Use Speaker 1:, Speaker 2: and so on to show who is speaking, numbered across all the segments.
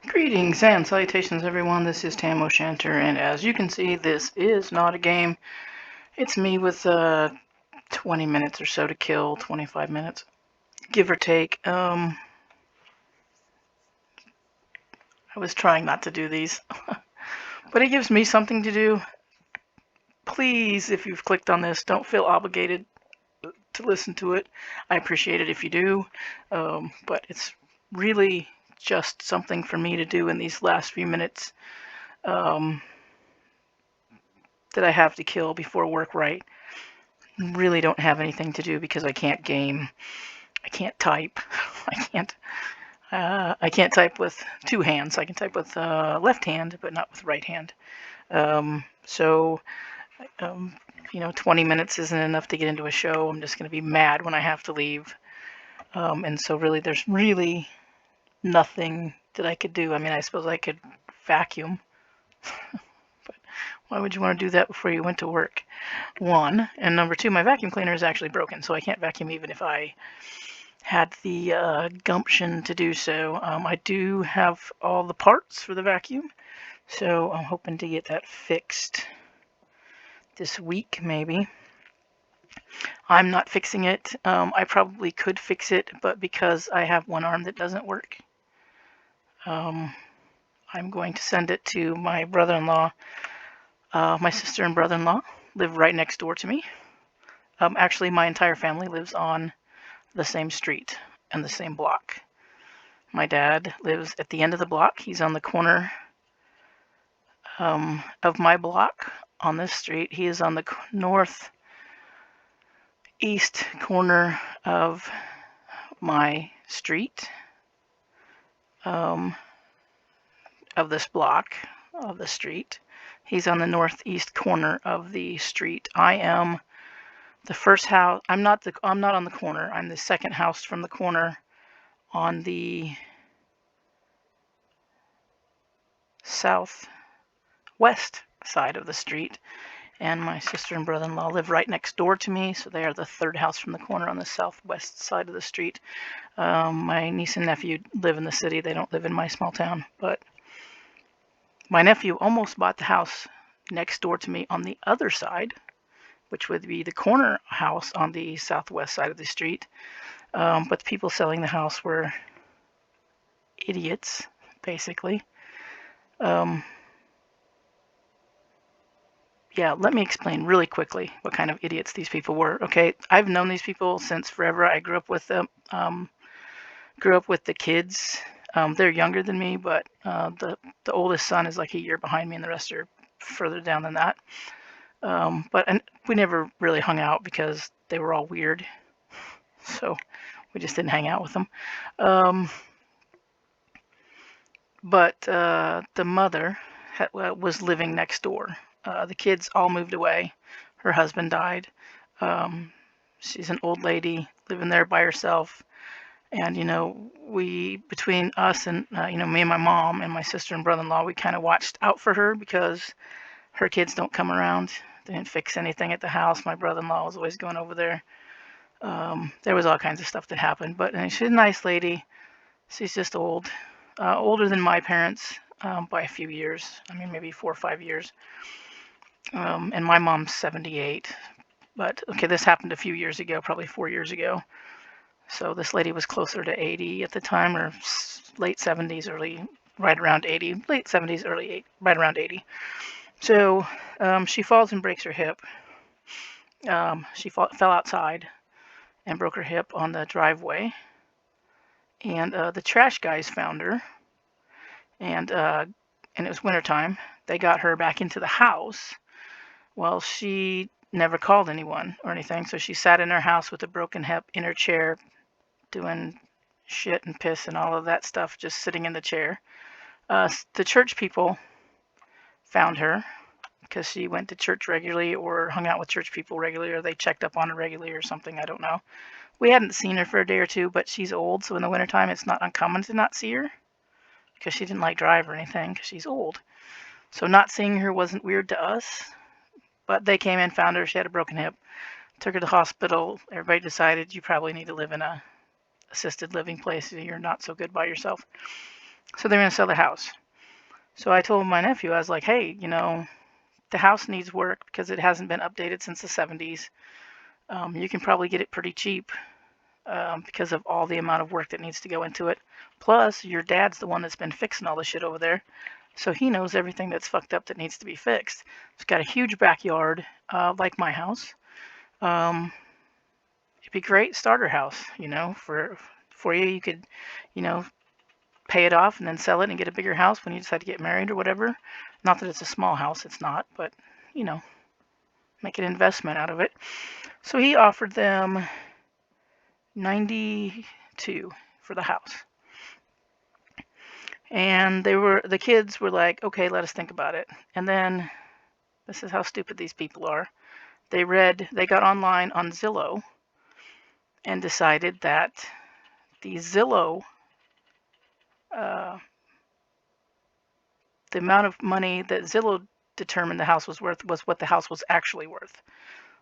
Speaker 1: Greetings and salutations, everyone. This is Tam O'Shanter, and as you can see, this is not a game. It's me with 20 minutes or so to kill, 25 minutes, give or take. I was trying not to do these, but it gives me something to do. Please, if you've clicked on this, don't feel obligated to listen to it. I appreciate it if you do, but it's really just something for me to do in these last few minutes um, that I have to kill before work, right? Really don't have anything to do because I can't game. I can't type. I can't. I can't type with two hands. I can type with left hand, but not with right hand. So, um, 20 minutes isn't enough to get into a show. I'm just going to be mad when I have to leave. And so, really, there's really nothing that I could do. I mean, I suppose I could vacuum, but why would you want to do that before you went to work? One, and number two, my vacuum cleaner is actually broken, so I can't vacuum even if I had the gumption to do so. I do have all the parts for the vacuum, so I'm hoping to get that fixed this week, maybe. I'm not fixing it. I probably could fix it, but because I have one arm that doesn't work, um, I'm going to send it to my brother-in-law. My sister and brother-in-law live right next door to me. Actually, my entire family lives on the same street and the same block. My dad lives at the end of the block. He's on the corner of my block on this street. He is on the northeast corner of my street, of this block of the street. He's on the northeast corner of the street. I am the first house. I'm not on the corner. I'm the second house from the corner on the southwest side of the street, and my sister and brother-in-law live right next door to me, so they are the third house from the corner on the southwest side of the street. My niece and nephew live in the city. They don't live in my small town, but my nephew almost bought the house next door to me on the other side, which would be the corner house on the southwest side of the street. But the people selling the house were idiots, basically. Yeah, let me explain really quickly what kind of idiots these people were. Okay, I've known these people since forever. I grew up with them. Grew up with the kids. They're younger than me, but the oldest son is like a year behind me, and the rest are further down than that. And we never really hung out because they were all weird, so we just didn't hang out with them. But the mother was living next door. The kids all moved away. Her husband died. She's an old lady living there by herself. And, we, between us and, me and my mom and my sister and brother-in-law, we kind of watched out for her because her kids don't come around. They didn't fix anything at the house. My brother-in-law was always going over there. There was all kinds of stuff that happened. But she's a nice lady. She's just old. Older than my parents by a few years. I mean, maybe 4 or 5 years. And my mom's 78. But, okay, this happened a few years ago, probably 4 years ago. So this lady was closer to 80 at the time, or late 70s, right around 80. Late 70s, right around 80. So she falls and breaks her hip. She fell outside and broke her hip on the driveway. And the trash guys found her. And it was wintertime. They got her back into the house. Well, she never called anyone or anything, so she sat in her house with a broken hip in her chair, doing shit and piss and all of that stuff, just sitting in the chair. The church people found her because she went to church regularly or hung out with church people regularly, or they checked up on her regularly or something. I don't know. We hadn't seen her for a day or two, but she's old, so in the wintertime it's not uncommon to not see her because she didn't like drive or anything because she's old. So not seeing her wasn't weird to us, but they came in, found her. She had a broken hip, took her to the hospital. Everybody decided you probably need to live in a assisted living place. You're not so good by yourself. So they're going to sell the house. So I told my nephew, I was like, hey, the house needs work because it hasn't been updated since the 70s. You can probably get it pretty cheap because of all the amount of work that needs to go into it. Plus, your dad's the one that's been fixing all the shit over there. So he knows everything that's fucked up that needs to be fixed. It's got a huge backyard, like my house. Um, it'd be a great starter house, for you. You could, you know, pay it off and then sell it and get a bigger house when you decide to get married or whatever. Not that it's a small house, it's not, but you know, make an investment out of it. So he offered them 92 for the house. And the kids were like, okay, let us think about it. And then this is how stupid these people are. They got online on Zillow and decided that the Zillow, uh, the amount of money that Zillow determined the house was worth was what the house was actually worth.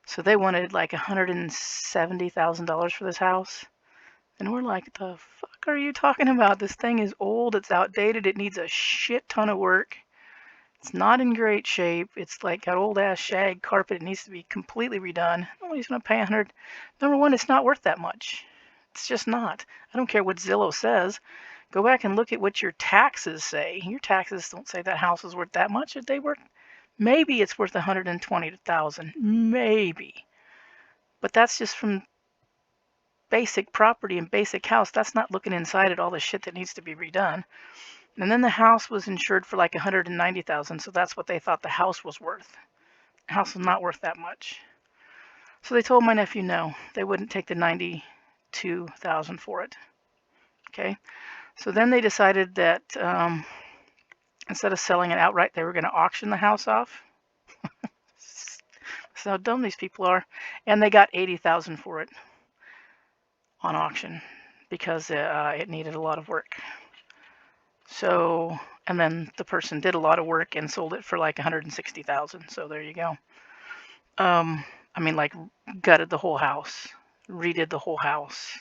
Speaker 1: So they wanted like $170,000 for this house. And we're like, the fuck are you talking about? This thing is old, it's outdated, it needs a shit ton of work. It's not in great shape. It's like got old ass shag carpet. It needs to be completely redone. Nobody's gonna pay 100. Number one, it's not worth that much. It's just not. I don't care what Zillow says. Go back and look at what your taxes say. Your taxes don't say that house is worth that much. Maybe it's worth 120,000. Maybe. But that's just from basic property and basic house. That's not looking inside at all the shit that needs to be redone. And then the house was insured for like 190,000, so that's what they thought the house was worth. The house was not worth that much. So they told my nephew no, they wouldn't take the 92,000 for it. Okay, so then they decided that instead of selling it outright, they were going to auction the house off. That's how dumb these people are. And they got 80,000 for it on auction because it needed a lot of work. So, and then the person did a lot of work and sold it for like 160,000. So there you go. I mean, like gutted the whole house, redid the whole house,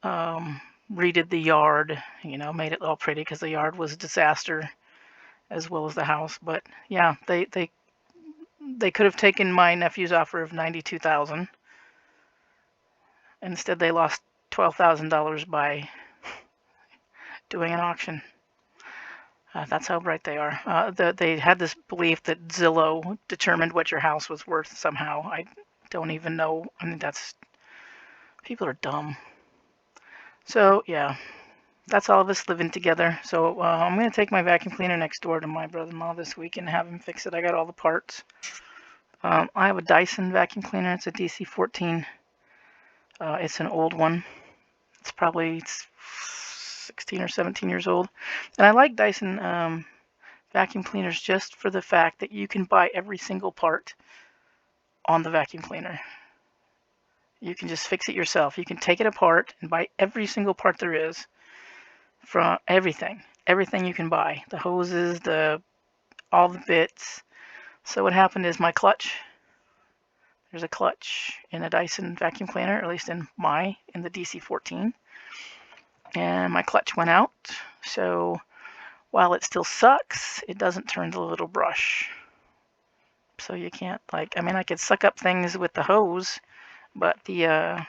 Speaker 1: redid the yard. Made it all pretty because the yard was a disaster as well as the house. But yeah, they could have taken my nephew's offer of 92,000. Instead, they lost $12,000 by doing an auction. That's how bright they are. They had this belief that Zillow determined what your house was worth somehow. I don't even know. I mean, people are dumb. So yeah, that's all of us living together. So I'm going to take my vacuum cleaner next door to my brother-in-law this week and have him fix it. I got all the parts. I have a Dyson vacuum cleaner. It's a DC-14. It's an old one. It's probably 16 or 17 years old. And I like Dyson vacuum cleaners just for the fact that you can buy every single part on the vacuum cleaner. You can just fix it yourself. You can take it apart and buy every single part there is from everything you can buy, the hoses, all the bits. So what happened is there's a clutch in a Dyson vacuum cleaner, at least in the DC-14, and my clutch went out. So while it still sucks, it doesn't turn the little brush. So you can't I could suck up things with the hose, but the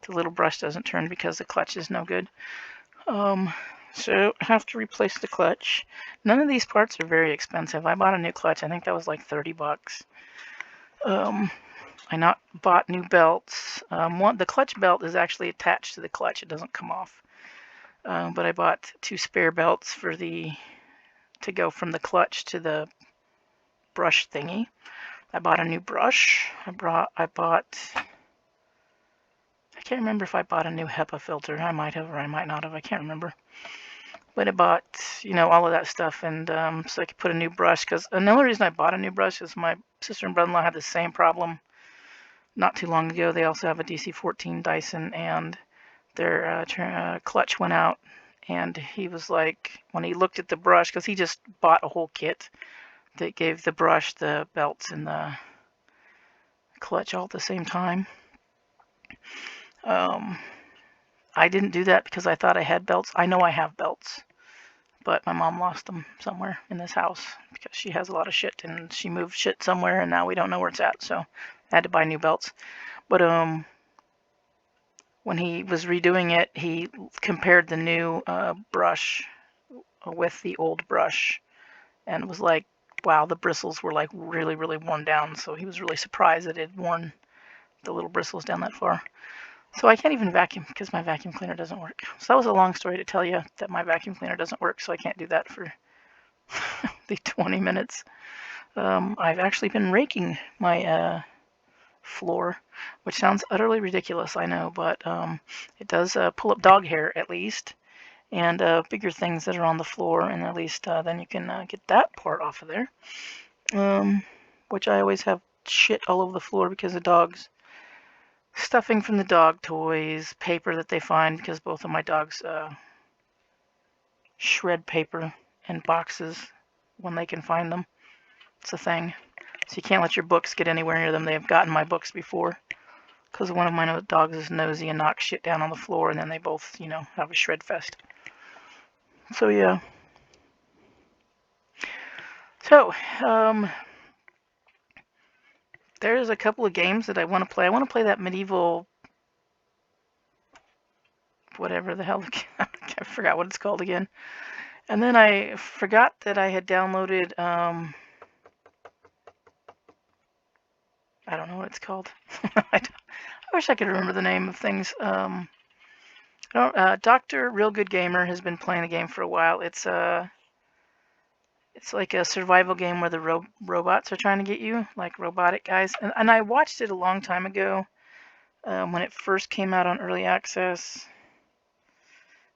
Speaker 1: little brush doesn't turn because the clutch is no good. So I have to replace the clutch. None of these parts are very expensive. I bought a new clutch. I think that was like 30 bucks. I bought new belts. The clutch belt is actually attached to the clutch. It doesn't come off. But I bought 2 spare belts to go from the clutch to the brush thingy. I bought a new brush. I can't remember if I bought a new HEPA filter. I might have or I might not have. I can't remember. But I bought, all of that stuff, and so I could put a new brush. Because another reason I bought a new brush is my sister and brother-in-law had the same problem not too long ago. They also have a DC-14 Dyson, and their clutch went out. And he was like, when he looked at the brush, because he just bought a whole kit that gave the brush, the belts, and the clutch all at the same time. I didn't do that because I thought I had belts. I know I have belts. but my mom lost them somewhere in this house because she has a lot of shit and she moved shit somewhere and now we don't know where it's at. So I had to buy new belts. But when he was redoing it, he compared the new brush with the old brush and was like, wow, the bristles were like really, really worn down. So he was really surprised that it had worn the little bristles down that far. So I can't even vacuum because my vacuum cleaner doesn't work. So that was a long story to tell you that my vacuum cleaner doesn't work, so I can't do that for the 20 minutes. I've actually been raking my floor, which sounds utterly ridiculous, I know, but it does pull up dog hair at least, and bigger things that are on the floor, and at least then you can get that part off of there. Which I always have shit all over the floor because the dogs, stuffing from the dog toys, paper that they find because both of my dogs shred paper in boxes when they can find them. It's a thing. So you can't let your books get anywhere near them. They have gotten my books before because one of my dogs is nosy and knocks shit down on the floor, and then they both, have a shred fest. So yeah. So, there's a couple of games that I want to play. I want to play that medieval, whatever the hell, I forgot what it's called again. And then I forgot that I had downloaded, I don't know what it's called. I wish I could remember the name of things. Dr. Real Good Gamer has been playing the game for a while. It's like a survival game where the robots are trying to get you, like robotic guys. And I watched it a long time ago when it first came out on early access.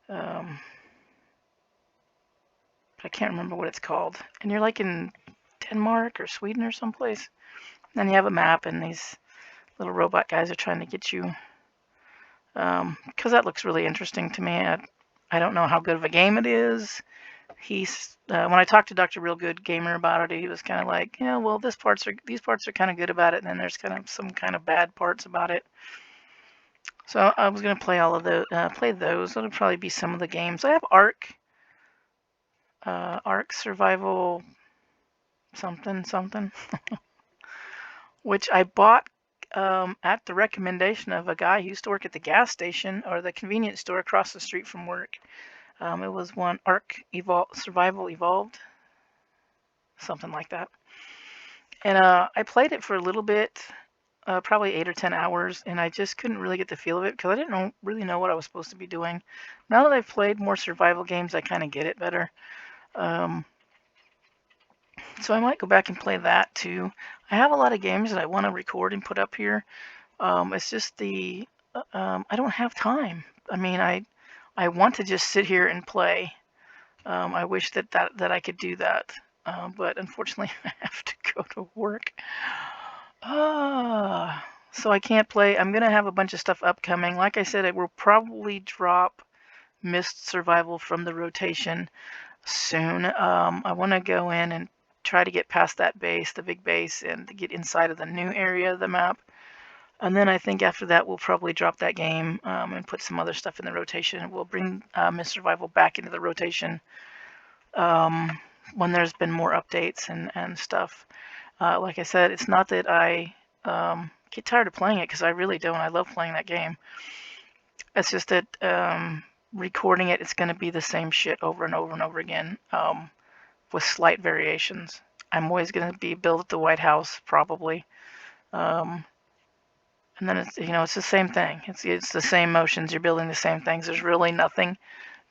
Speaker 1: I can't remember what it's called. And you're like in Denmark or Sweden or someplace. Then you have a map, and these little robot guys are trying to get you. Because that looks really interesting to me. I don't know how good of a game it is. When I talked to Dr. Real Good Gamer about it, he was kind of like, yeah, well, these parts are kind of good about it, and then there's kind of some kind of bad parts about it. So I was gonna play all of those. Play those. That'll probably be some of the games. I have Ark Survival something, which I bought at the recommendation of a guy who used to work at the gas station or the convenience store across the street from work. It was one Ark Survival Evolved, something like that. And I played it for a little bit, probably 8 or 10 hours, and I just couldn't really get the feel of it because I didn't really know what I was supposed to be doing. Now that I've played more survival games, I kind of get it better. So I might go back and play that too. I have a lot of games that I want to record and put up here. It's just I don't have time. I mean, I want to just sit here and play. I wish that I could do that, but unfortunately I have to go to work. So I can't play. I'm gonna have a bunch of stuff upcoming. Like I said, I will probably drop Mist Survival from the rotation soon. I want to go in and try to get past that base, the big base, and get inside of the new area of the map. And then I think after that we'll probably drop that game and put some other stuff in the rotation. We'll bring Mist Survival back into the rotation when there's been more updates and stuff. Like I said, it's not that I get tired of playing it because I really don't. I love playing that game. It's just that recording it's going to be the same shit over and over and over again with slight variations. I'm always going to be built at the White House probably. And then it's the same thing. It's the same motions. You're building the same things. There's really nothing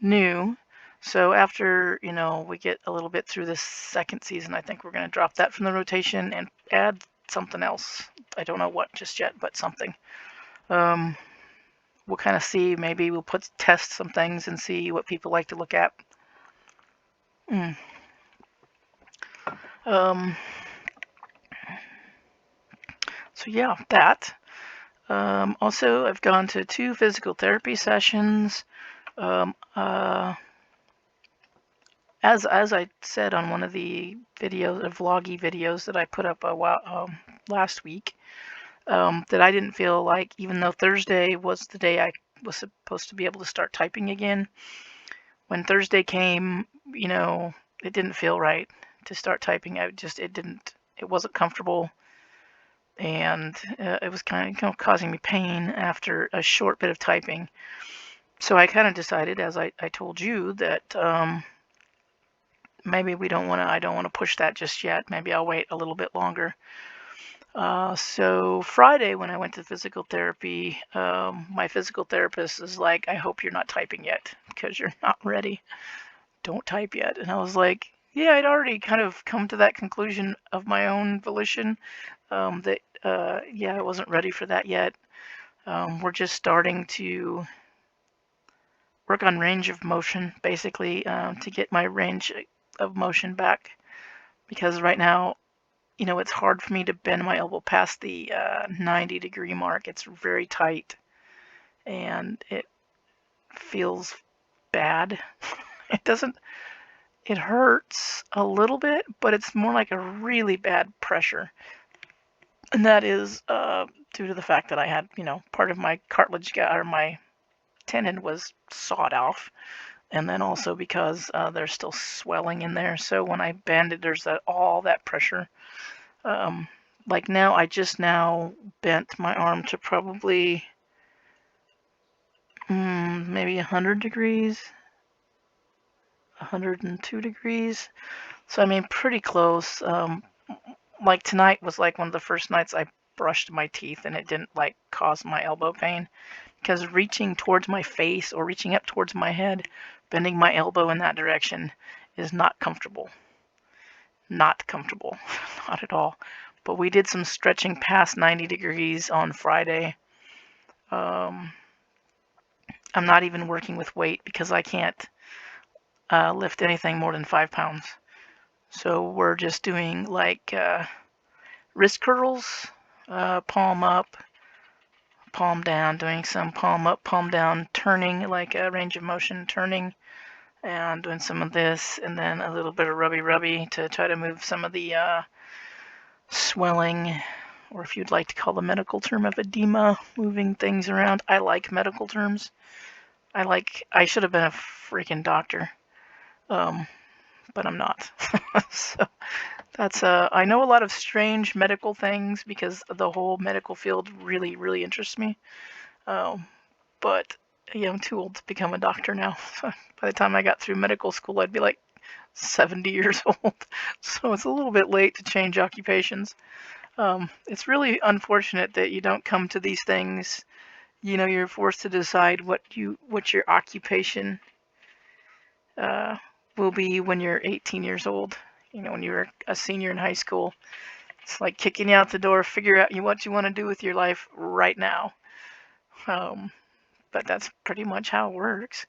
Speaker 1: new. So after we get a little bit through this second season, I think we're going to drop that from the rotation and add something else. I don't know what just yet, but something. We'll kind of see. Maybe we'll test some things and see what people like to look at. So yeah, that. Also, I've gone to 2 physical therapy sessions. As I said on one of the vloggy videos that I put up last week, that I didn't feel like, even though Thursday was the day I was supposed to be able to start typing again, when Thursday came, it didn't feel right to start typing. It wasn't comfortable, and it was kind of causing me pain after a short bit of typing. So I kind of decided, as I told you, that maybe I don't want to push that just yet. Maybe I'll wait a little bit longer. So Friday, when I went to physical therapy, my physical therapist is like, I hope you're not typing yet because you're not ready. Don't type yet. And I was like, yeah, I'd already kind of come to that conclusion of my own volition, that, yeah, I wasn't ready for that yet. We're just starting to work on range of motion, basically, to get my range of motion back. Because right now, it's hard for me to bend my elbow past the 90-degree mark. It's very tight, and it feels bad. It hurts a little bit, but it's more like a really bad pressure. And that is due to the fact that I had, part of my cartilage or my tendon was sawed off. And then also because there's still swelling in there. So when I bend it, there's all that pressure. Like now, I just now bent my arm to probably maybe 100 degrees, 102 degrees. So I mean, pretty close. Like tonight was like one of the first nights I brushed my teeth and it didn't like cause my elbow pain, because reaching towards my face or reaching up towards my head, bending my elbow in that direction is not comfortable. Not comfortable, not at all. But we did some stretching past 90 degrees on Friday. I'm not even working with weight because I can't lift anything more than 5 pounds. So we're just doing like wrist curls, palm up, palm down, doing some palm up, palm down, turning, like a range of motion turning, and doing some of this, and then a little bit of rubby to try to move some of the swelling, or if you'd like to call the medical term of edema, moving things around. I like medical terms. I should have been a freaking doctor, but I'm not. So that's I know a lot of strange medical things because the whole medical field really, really interests me. But yeah, I'm too old to become a doctor now. So by the time I got through medical school, I'd be like 70 years old. So it's a little bit late to change occupations. It's really unfortunate that you don't come to these things. You're forced to decide what your occupation will be when you're 18 years old. When you're a senior in high school, it's like kicking you out the door. Figure out what you want to do with your life right now. But that's pretty much how it works.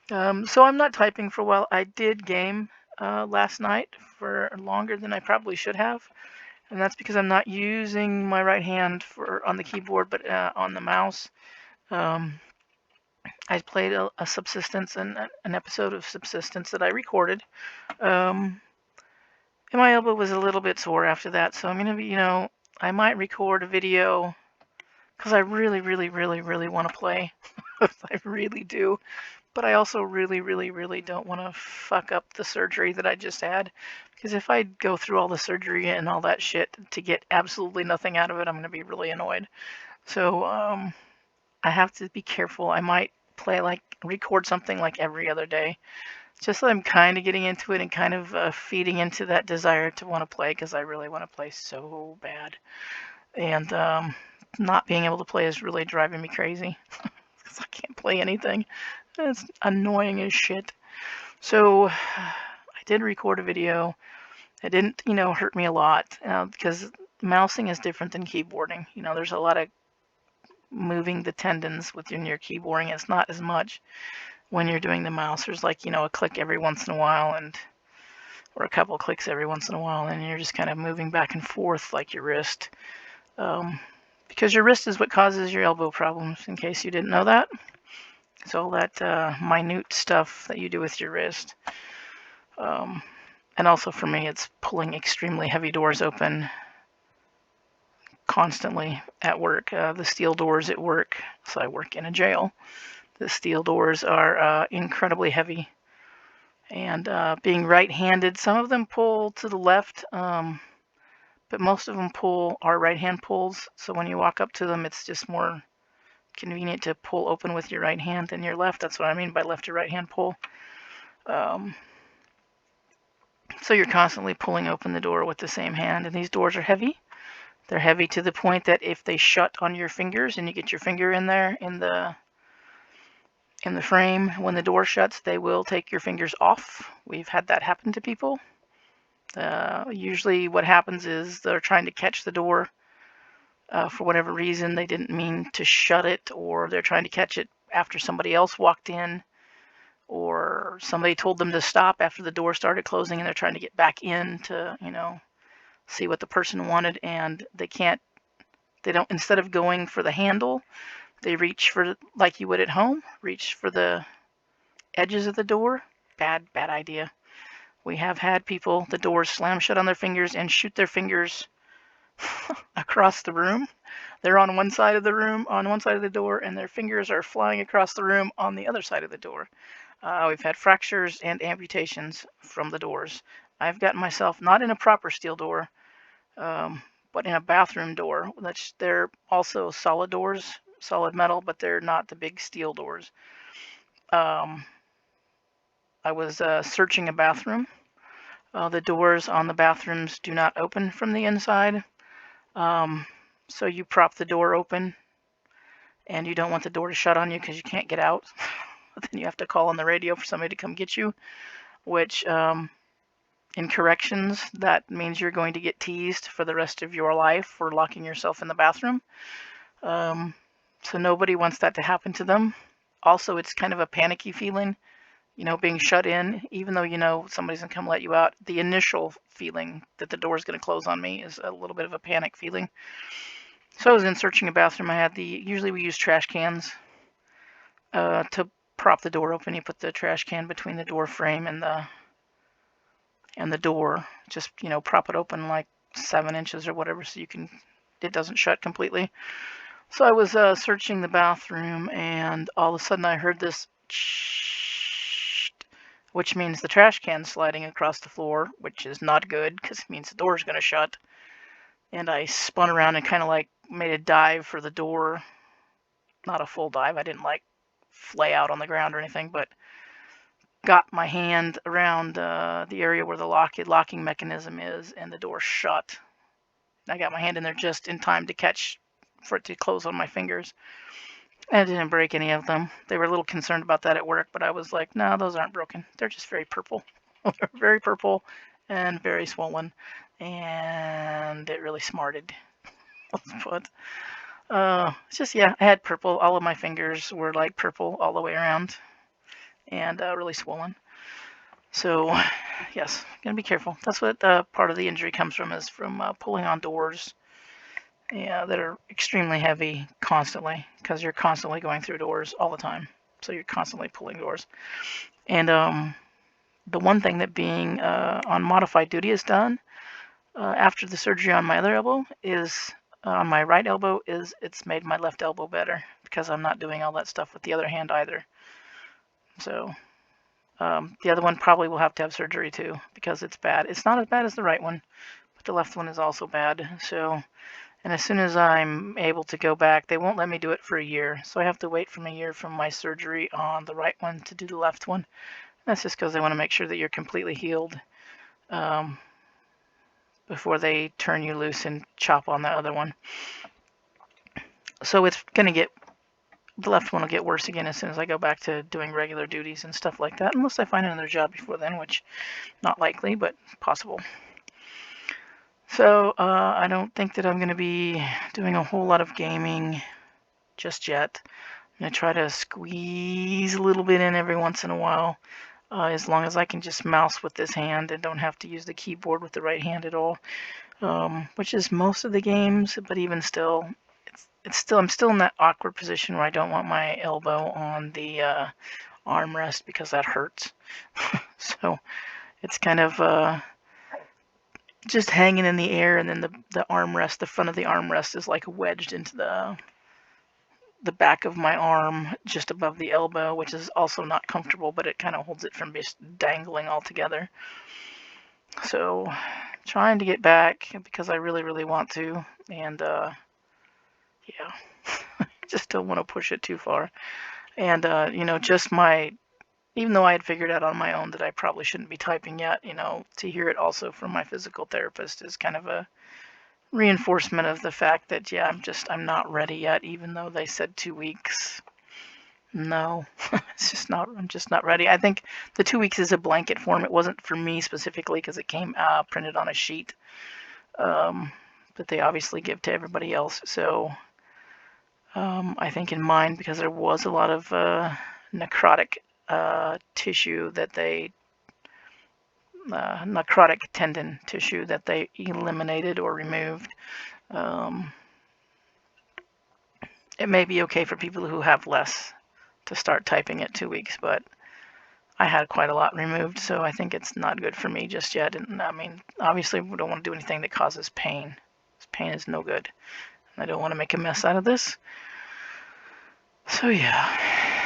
Speaker 1: So I'm not typing for a while. I did game last night for longer than I probably should have. And that's because I'm not using my right hand on the keyboard, but on the mouse. I played a Subsistence and an episode of Subsistence that I recorded. And my elbow was a little bit sore after that. So I'm going to be, I might record a video because I really, really, really, really want to play. I really do. But I also really, really, really don't want to fuck up the surgery that I just had. Because if I go through all the surgery and all that shit to get absolutely nothing out of it, I'm going to be really annoyed. So I have to be careful. I might record something like every other day. Just so I'm kind of getting into it and kind of feeding into that desire to want to play, because I really want to play so bad. And not being able to play is really driving me crazy. Because I can't play anything. It's annoying as shit. So I did record a video. It didn't, hurt me a lot because mousing is different than keyboarding. There's a lot of moving the tendons within your keyboarding. It's not as much when you're doing the mouse. There's like, a click every once in a while, or a couple clicks every once in a while, and you're just kind of moving back and forth like your wrist. Because your wrist is what causes your elbow problems, in case you didn't know that. It's all that minute stuff that you do with your wrist. And also for me, it's pulling extremely heavy doors open constantly at work. The steel doors at work, so I work in a jail. The steel doors are incredibly heavy. And being right-handed, some of them pull to the left, but most of them are right-hand pulls. So when you walk up to them, it's just more convenient to pull open with your right hand than your left. That's what I mean by left or right-hand pull. So you're constantly pulling open the door with the same hand, and these doors are heavy. They're heavy to the point that if they shut on your fingers and you get your finger in there in the frame, when the door shuts, they will take your fingers off. We've had that happen to people. Usually what happens is they're trying to catch the door for whatever reason. They didn't mean to shut it, or they're trying to catch it after somebody else walked in, or somebody told them to stop after the door started closing and they're trying to get back in to, see what the person wanted, and they don't, instead of going for the handle, they reach for, like you would at home, reach for the edges of the door. Bad idea. We have had people, the doors slam shut on their fingers and shoot their fingers across the room. They're on one side of the room, on one side of the door, and their fingers are flying across the room on the other side of the door. We've had fractures and amputations from the doors. I've gotten myself, not in a proper steel door, but in a bathroom door. They're also solid doors, solid metal, but they're not the big steel doors. I was searching a bathroom. The doors on the bathrooms do not open from the inside. So you prop the door open, and you don't want the door to shut on you because you can't get out. Then you have to call on the radio for somebody to come get you, which in corrections, that means you're going to get teased for the rest of your life for locking yourself in the bathroom. So nobody wants that to happen to them. Also, it's kind of a panicky feeling, being shut in, even though somebody's going to come let you out. The initial feeling that the door's going to close on me is a little bit of a panic feeling. So I was in searching a bathroom. Usually we use trash cans to prop the door open. You put the trash can between the door frame and the door. Just, prop it open like 7 inches or whatever so it doesn't shut completely. So I was searching the bathroom, and all of a sudden I heard this which means the trash can sliding across the floor, which is not good because it means the door's going to shut. And I spun around and kind of like made a dive for the door. Not a full dive. I didn't like flay out on the ground or anything, but got my hand around the area where the locking mechanism is, and the door shut. I got my hand in there just in time to catch for it to close on my fingers. And I didn't break any of them. They were a little concerned about that at work, but I was like, no, those aren't broken. They're just very purple. They're very purple and very swollen, and it really smarted. But it's just, I had purple. All of my fingers were like purple all the way around, and really swollen. So, yes, gonna be careful. That's what part of the injury comes from, is from pulling on doors that are extremely heavy constantly, because you're constantly going through doors all the time. So you're constantly pulling doors. And the one thing that being on modified duty has done after the surgery on my other elbow is, on my right elbow, is it's made my left elbow better, because I'm not doing all that stuff with the other hand either. So the other one probably will have to have surgery too, because it's bad. It's not as bad as the right one, but the left one is also bad. So, and as soon as I'm able to go back, they won't let me do it for a year. So I have to wait from a year from my surgery on the right one to do the left one. That's just because they want to make sure that you're completely healed before they turn you loose and chop on the other one. So it's going to get, the left one will get worse again as soon as I go back to doing regular duties and stuff like that, unless I find another job before then, which not likely, but possible. So I don't think that I'm going to be doing a whole lot of gaming just yet. I'm going to try to squeeze a little bit in every once in a while, as long as I can just mouse with this hand and don't have to use the keyboard with the right hand at all, which is most of the games. But even still, I'm still in that awkward position where I don't want my elbow on the armrest, because that hurts. So it's kind of just hanging in the air, and then the armrest, the front of the armrest, is like wedged into the back of my arm just above the elbow, which is also not comfortable, but it kind of holds it from just dangling altogether. So trying to get back because I really, really want to, and yeah, just don't want to push it too far. And just even though I had figured out on my own that I probably shouldn't be typing yet, to hear it also from my physical therapist is kind of a reinforcement of the fact that, yeah, I'm not ready yet, even though they said 2 weeks. No, I'm just not ready. I think the 2 weeks is a blanket form. It wasn't for me specifically because it came printed on a sheet that they obviously give to everybody else. So I think in mine, because there was a lot of necrotic tissue that necrotic tendon tissue that they eliminated or removed. It may be okay for people who have less to start typing at 2 weeks, but I had quite a lot removed, so I think it's not good for me just yet. And I mean, obviously, we don't want to do anything that causes pain. Pain is no good. I don't want to make a mess out of this. So yeah,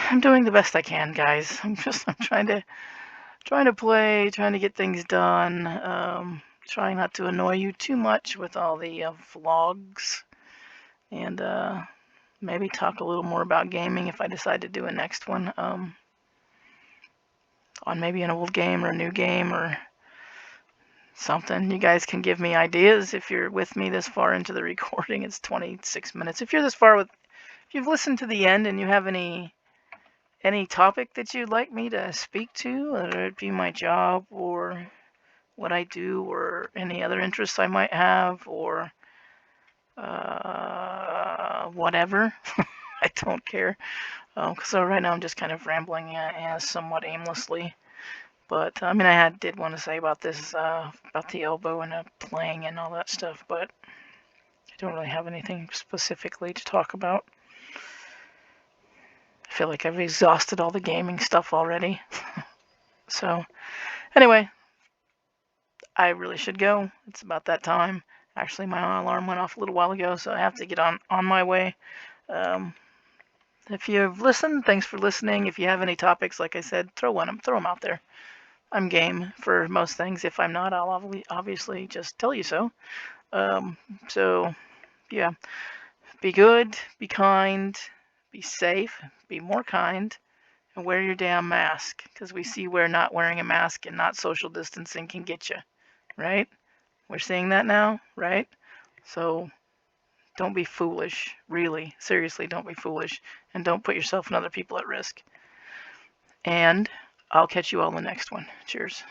Speaker 1: I'm doing the best I can, guys. I'm trying to play, trying to get things done. Trying not to annoy you too much with all the vlogs, and maybe talk a little more about gaming if I decide to do a next one. On maybe an old game or a new game or something. You guys can give me ideas if you're with me this far into the recording. It's 26 minutes. If you're this far if you've listened to the end and you have any topic that you'd like me to speak to, whether it be my job or what I do or any other interests I might have or whatever, I don't care. So right now I'm just kind of rambling somewhat aimlessly. But I mean, did want to say about this, about the elbow and playing and all that stuff, but I don't really have anything specifically to talk about. I feel like I've exhausted all the gaming stuff already. So anyway, I really should go. It's about that time. Actually, my alarm went off a little while ago, so I have to get on my way. If you've listened, thanks for listening. If you have any topics, like I said, throw them out there. I'm game for most things. If I'm not, I'll obviously just tell you so. So, yeah, be good, be kind, be safe, be more kind, and wear your damn mask. Because we see where not wearing a mask and not social distancing can get you, right? We're seeing that now, right? So don't be foolish. Really, seriously, don't be foolish. And don't put yourself and other people at risk. And I'll catch you all in the next one. Cheers.